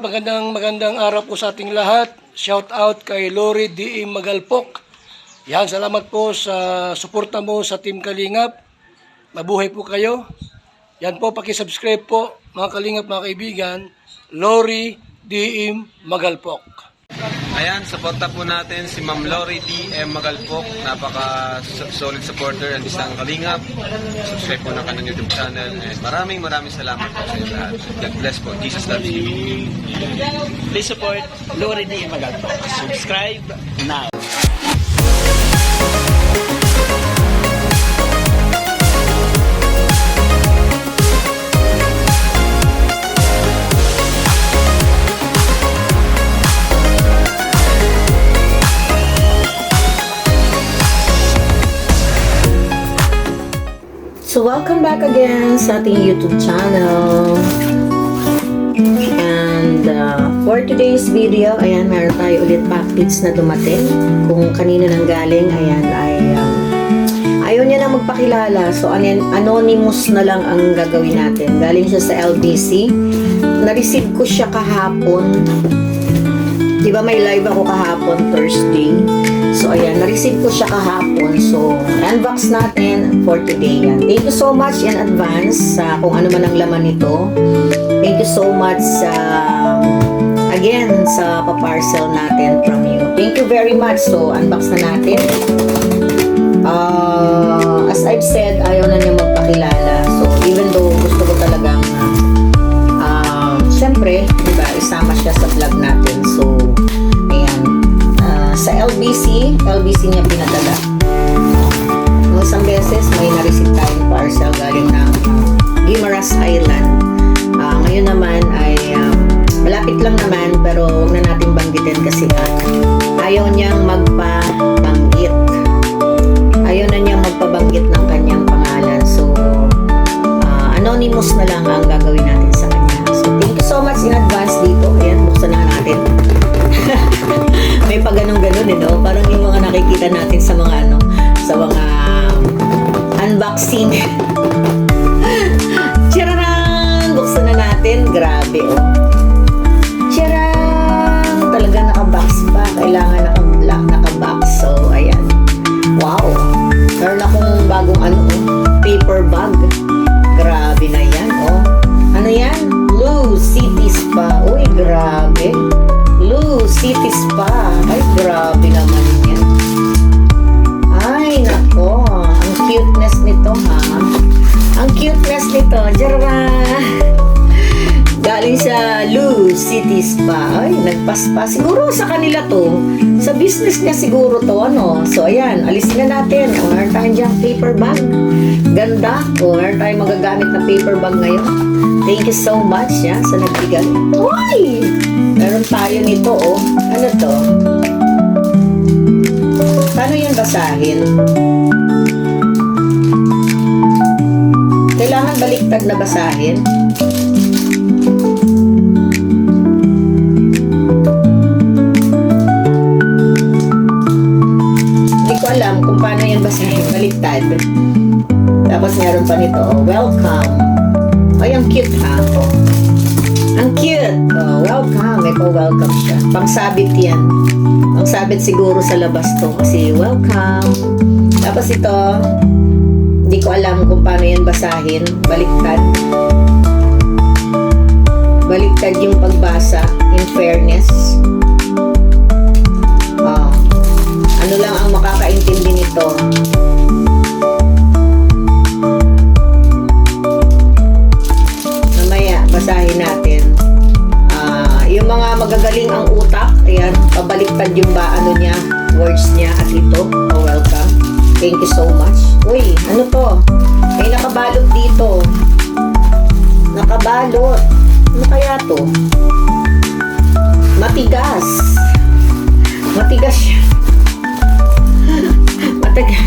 Magandang araw po sa ating lahat. Shout out kay Lori D. Magalpok. Yan, salamat po sa suporta mo sa Team Kalingap. Mabuhay po kayo. Yan po, paki-subscribe po mga Kalingap, mga kaibigan. Lori D. Magalpok. Ayan, suporta po natin si Ma'am Lori D.M. Magalpok. Napaka-solid supporter ng isang Kalingap. Subscribe po ng kanyang YouTube channel. And maraming salamat po sa inyo lahat. God bless po. Jesus loves you. Please support Lori D.M. Magalpok. Subscribe now. So welcome back again sa ating YouTube channel. And for today's video, ayan, meron tayo ulit package na dumating. Kung kanino nang galing, ayan, ayaw niya na magpakilala. So anonymous na lang ang gagawin natin. Galing siya sa LBC. Na-receive ko siya kahapon. Diba may live ako kahapon, Thursday. So, ayan, na-receive ko siya kahapon. So, unbox natin for today yan. Thank you so much in advance sa kung ano man ang laman nito. Thank you so much again sa paparcel natin from you. Thank you very much. So, unbox na natin. As I've said, ayaw na niya magpakilala. So, even though gusto ko talagang syempre, diba, isama siya sa vlog natin. So, sa LBC niya pinadala. Nung isang beses, may na-receive tayong parcel galing ng Guimaras Island. Ngayon naman ay malapit lang naman, pero huwag na natin banggitin kasi ayaw niyang magpabanggit. Ayaw na niyang magpabanggit ng kanyang pangalan. So, anonymous na lang ang gagawin natin sa kanya. So, thank you so much in advance dito. Ayan, buksan na natin. May pa ganun-ganun no? Parang yung mga nakikita natin sa mga unboxing. Tiyarang! Buksan na natin. Grabe, oh. Tiyarang! Talaga nakabox pa. Kailangan nakabox. So, ayan. Wow! Meron akong bagong paper bag. Grabe na yan, oh. Ano yan? Blue City Spa. Uy, grabe. Blue City Spa. Ay, grabe naman yan. Ay, nako. Ang cuteness nito, ha? Ang cuteness nito. Jara! Galing sa Blue City Spa. Ay, nagpaspa. Siguro sa kanila to. Sa business niya siguro to, ano? So, ayan. Alisin na natin. Meron tayong dyan paper bag. Ganda. Meron tayong magagamit na paper bag ngayon. Thank you so much, ya, sa nagbigay. Uy! Meron tayo nito, oh. Ano to? Paano yung basahin? Kailangan baliktad na basahin. Hindi ko alam kung paano yung basahin. Baliktad. Tapos meron pa nito, oh. Welcome. Ay, ang cute, ha? Oh. Ang cute. Oh, welcome. May pa-welcome siya. Pangsabit yan. Pangsabit siguro sa labas to. Kasi welcome. Tapos ito, hindi ko alam kung paano yan basahin. Baliktad. Baliktad yung pagbasa. In fairness. Oh. Ano lang ang makakaintindi nito? Basahin natin. Yung mga magagaling ang utak, ayan, pabaliktad yung niya, words niya, at ito, welcome. Thank you so much. Uy, ano to? May nakabalot dito. Nakabalot. Ano kaya to? Matigas. Matigas siya. Matigas.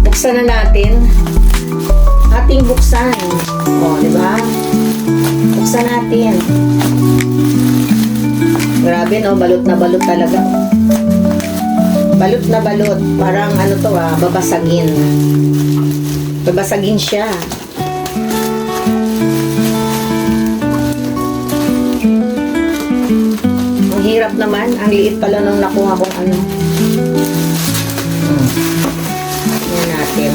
Buksan na natin. Ating buksan. O, diba? Buksan natin. Grabe, no? Balot na balot talaga. Balot na balot. Parang ano to, babasagin. Babasagin siya. hirap naman. Ang liit pala nung nakuha kong ano. Yan natin.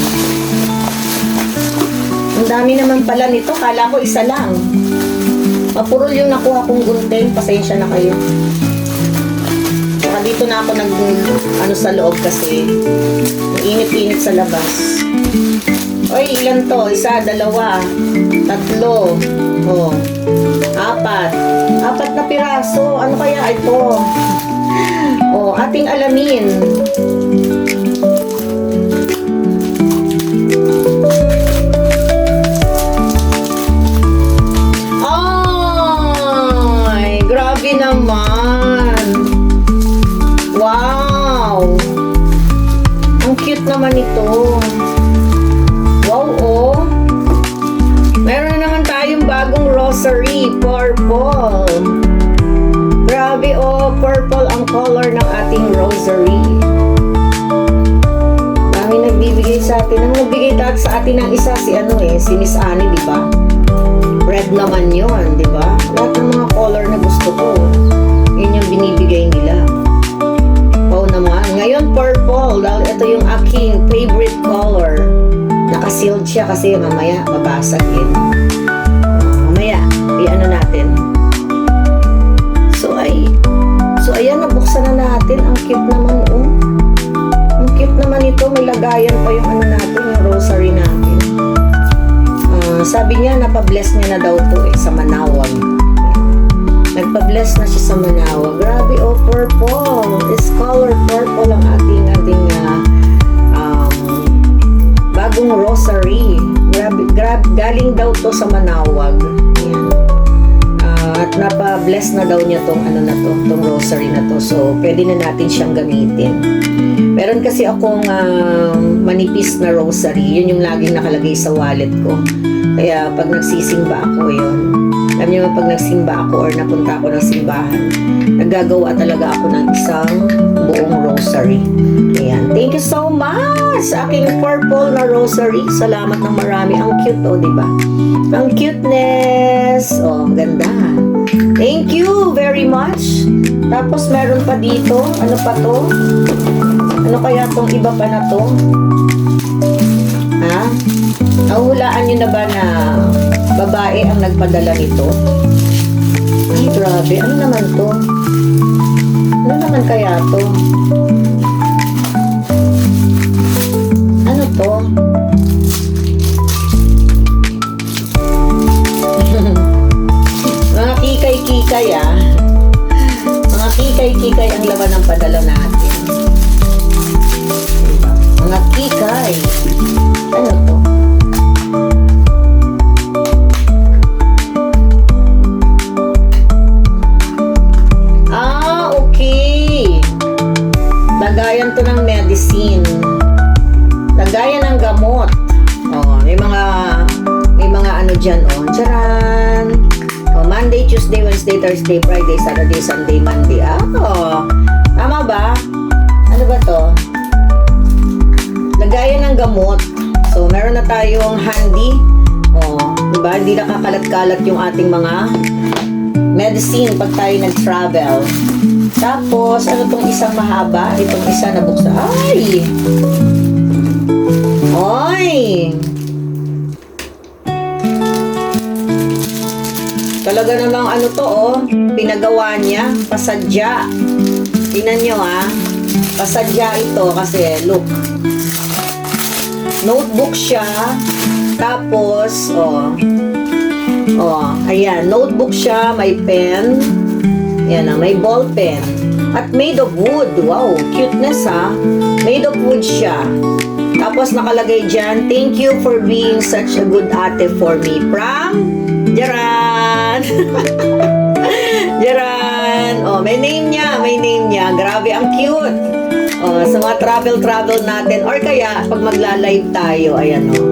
Ang dami naman pala nito. Kala ko isa lang. Mapurol yung nakuha kong gunting. Pasensya na kayo. Saka dito na ako ano sa loob kasi init-init sa labas. Oy, ilan to? Isa, dalawa, tatlo, oh, apat. Apat na piraso. Ano kaya ito? Oh, ating alamin. Ay, grabe naman. Wow. Ang cute naman ito. Wow, oh. Meron na naman tayong bagong rosary, purple. Grabe, oh. Purple ang color ng ating rosary. Dami nagbibigay sa atin. Ang nagbigay sa atin ng isa si si Miss Annie, di ba? Red naman yun, di ba? Lahat ng mga color na gusto ko, yun yung binibigay nila. Oh naman. Ngayon, purple. Dahil ito yung aking favorite color. Naka-sealed siya kasi mamaya mabasag yun. Mamaya, i-ano natin. So, ayan, nabuksan na natin. Ang cute naman, oh. Ang cute naman ito. May lagayan pa yung ano natin, yung rosary natin. Sabi niya, napabless niya na daw to sa Manawag. Nagpa-bless na siya sa Manawag. Grabe, oh, purple. It's color purple ang ating bagong rosary. Grabe, galing daw to sa Manawag. Ayan. At napa-bless na daw niya tong tong rosary na to. So, pwede na natin siyang gamitin. Meron kasi akong manipis na rosary. Yun yung laging nakalagay sa wallet ko. Kaya pag nagsisimba ako, yun. Alam niyo, pag nagsimba ako or napunta ako ng simbahan, naggagawa talaga ako ng isang buong rosary. Ayan. Thank you so much sa aking purple na rosary. Salamat ng marami. Ang cute, oh, diba? Ang cuteness. Oh, ganda. Thank you very much. Tapos meron pa dito. Ano pa to? Ano kaya tong iba pa na to? Ha? Nahulaan nyo na ba na babae ang nagpadala nito? Ay, grabe. Ano naman to? Ano naman kaya to? Ano to? Mga kikay-kikay, ah. Mga kikay-kikay ang laman ng padala natin. Diba? Mga kikay. Ano to? Lagayan to ng medicine. Lagayan ng gamot. Oh, may mga ano diyan, oh. Tcharan! Oh, Monday, Tuesday, Wednesday, Thursday, Friday, Saturday, Sunday, Monday. Oh. Tama ba? Ano ba to? Lagayan ng gamot. So, meron na tayong handy. Oh, diba? Hindi nakakalat-kalat yung ating mga medicine pag tayo nag-travel. Tapos, ano tong isang mahaba? Itong isa na buksa. Ay! Ay! Talaga namang ano to, oh. Pinagawa niya. Pasadya. Tingnan nyo, ah. Pasadya ito kasi, look. Notebook siya. Tapos, oh. Oh, ayan. Notebook siya. May pen. Yan na, may ball pen. At made of wood. Wow, cuteness, ha. Made of wood siya. Tapos nakalagay dyan, thank you for being such a good ate for me. From Jaran. Jaran. Oh, may name niya. May name niya. Grabe, ang cute. Oh, sa mga travel natin. Or kaya, pag magla-live tayo, ayan, oh.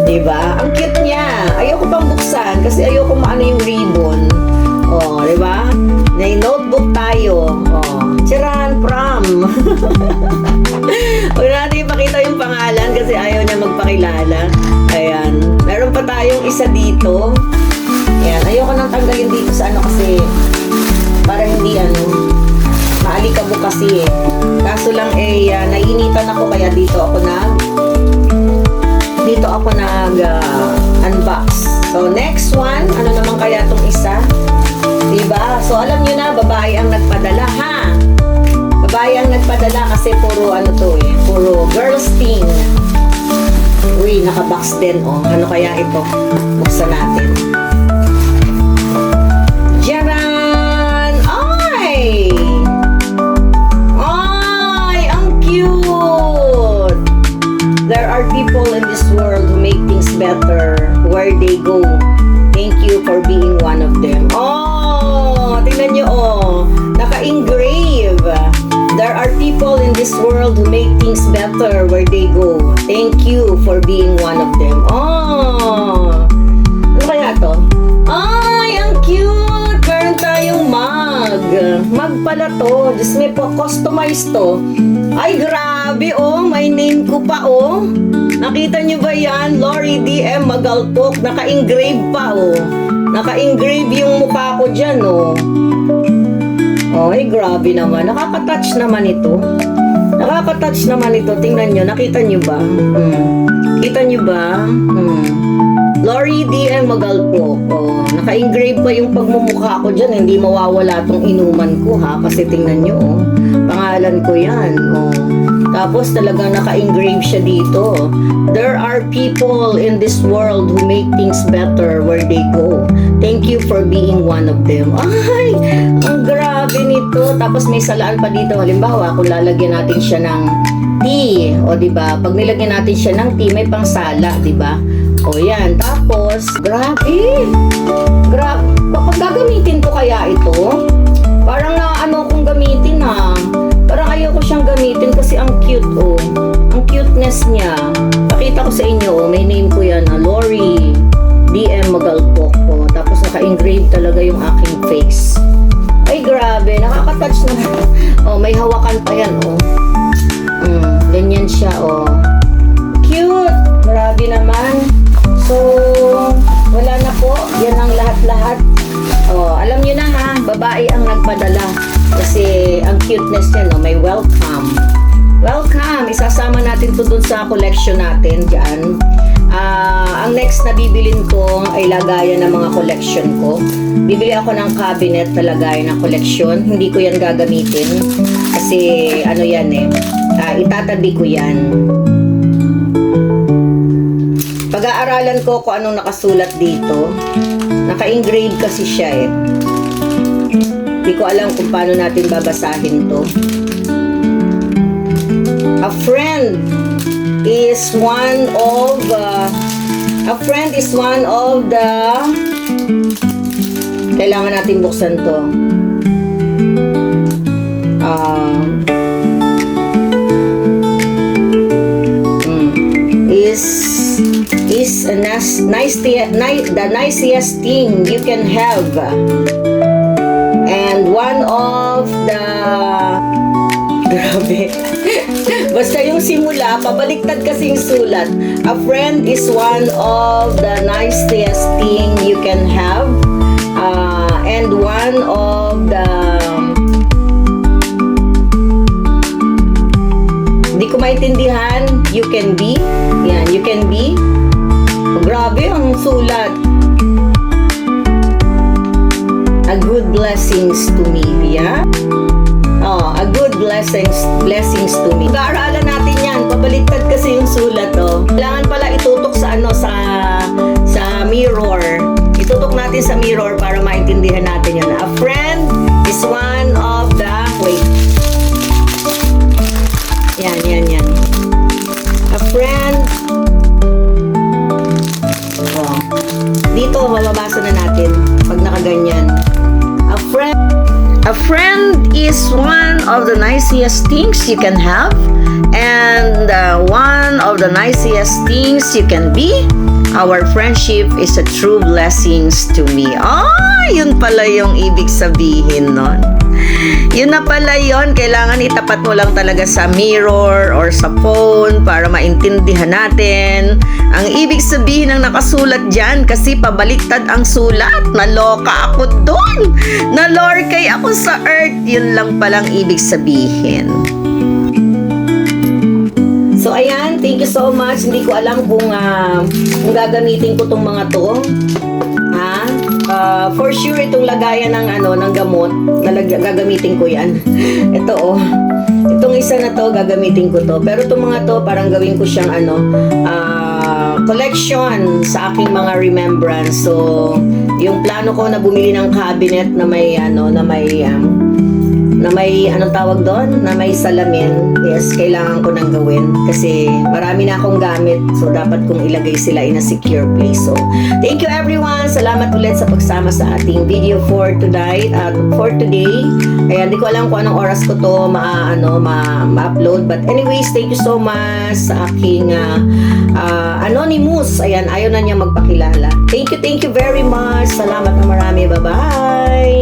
Diba? Ang cute niya. Ayoko pang buksan kasi ayoko maano yung ribbon. Oh, diba? May notebook tayo. Oh, Charan from. Huwag natin ipakita yung pangalan kasi ayaw niya magpakilala. Ayan. Meron pa tayong isa dito. Ayan. Ayoko nang tanggalin dito sa ano kasi para hindi ano. ako kaya dito ako unbox. So next one, ano naman kaya tong isa? Diba? So alam nyo na, babae ang nagpadala ha. Babae ang nagpadala kasi puro puro girls thing. Uy, nakabox din oh. Ano kaya ito? Buksan natin. Jaran! Ay! Ay! Ang cute! There are people in this world who make things better where they go. Thank you for being one of them. Oh! Tingnan nyo oh. Naka-engrave. There are people in this world who make things better where they go. Thank you for being one of them. Oh! Ano kaya to? Ay! Ang cute! Meron tayong mug. Mug pala to. Diyos me po, customized to. Ay, grabe oh. May name ko pa oh. Nakita nyo ba yan? Lori D.M. Magalpok. Naka-engrave pa oh. Naka-engrave yung mukha ko dyan oh. Ay, grabe naman. Nakaka-touch naman ito. Nakaka-touch naman ito. Tingnan nyo. Nakita nyo ba? Kita nyo ba? Lori D.M. Magalpok. Oh, naka-engrave pa yung pagmumukha ko dyan. Hindi mawawala tong inuman ko ha. Kasi tingnan nyo oh. Pangalan ko yan. Oh. Tapos talagang naka-engrave siya dito. There are people in this world who make things better where they go. Thank you for being one of them. Ay, ang grabe nito. Tapos may salaan pa dito. Halimbawa, kung lalagyan natin siya ng tea, o diba? Pag nilagyan natin siya ng tea, may pangsala, diba? O yan. Tapos, grabe. Grabe. Kapag gagamitin ko kaya ito, parang naano kong gamitin ha. Parang ayoko siyang gamitin kasi ang cute oh. Ang cuteness niya. Pakita ko sa inyo oh. May name ko yan Lori D.M. Magalpok oh. Tapos naka-engrave talaga yung aking face. Ay grabe, nakaka-touch naman. Oh, may hawakan pa yan oh. Ganyan siya oh. Cute. Grabe naman. So, wala na po. Yan ang lahat-lahat. Oh, alam niyo na ha, babae ang nagpadala. Kasi ang cuteness niya, no, may welcome. Welcome! Isasama natin to dun sa collection natin dyan. Ang next na bibilin ko ay lagayan ng mga collection ko. Bibili ako ng cabinet na lagayan ng collection. Hindi ko yan gagamitin. Kasi ano yan itatabi ko yan. Pag-aaralan ko kung anong nakasulat dito. Naka-engrave kasi siya eh. Hindi ko alam kung paano natin babasahin to. A friend is one of the kailangan natin buksan to. Is the nicest thing you can have. And one of the grabe. Basta yung simula, pabaliktad kasi yung sulat. A friend is one of the nicest thing you can have. And one of the hindi ko maintindihan. You can be. Yan, you can be. Grabe ang sulat. A good blessings to me. Yeah? Oh, a good blessings to me. Pag-aaralan natin yan. Pabaliktad kasi yung sulat, oh. Kailangan pala itutok sa sa mirror. Itutok natin sa mirror para maintindihan natin yan. A friend is one of the Yan. A friend. Oh. Dito, mababasa na natin pag nakaganyan. A friend is one of the nicest things you can have, and one of the nicest things you can be. Our friendship is a true blessings to me. Yun pala yung ibig sabihin nun. Yun na pala yun. Kailangan itapat mo lang talaga sa mirror or sa phone para maintindihan natin ang ibig sabihin ng nakasulat dyan, kasi pabaliktad ang sulat. Naloka ako dun. Nalorkay ako sa earth. Yun lang palang ibig sabihin. ayan, thank you so much. Hindi ko alam kung gagamitin ko tong mga to. Ha? For sure itong lagayan ng gamot, gagamitin ko 'yan. Ito oh. Itong isa na to gagamitin ko to. Pero itong mga to parang gawin ko siyang collection sa aking mga remembrance. So, yung plano ko na bumili ng cabinet na may anong tawag doon? Na may salamin. Yes, kailangan ko nang gawin. Kasi marami na akong gamit. So, dapat kong ilagay sila in a secure place. So, thank you everyone. Salamat ulit sa pagsama sa ating video for today. Ayan, di ko alam kung anong oras ko to ma-upload. But anyways, thank you so much sa aking Anonymous. Ayan, ayaw na niya magpakilala. Thank you very much. Salamat na marami. Bye-bye.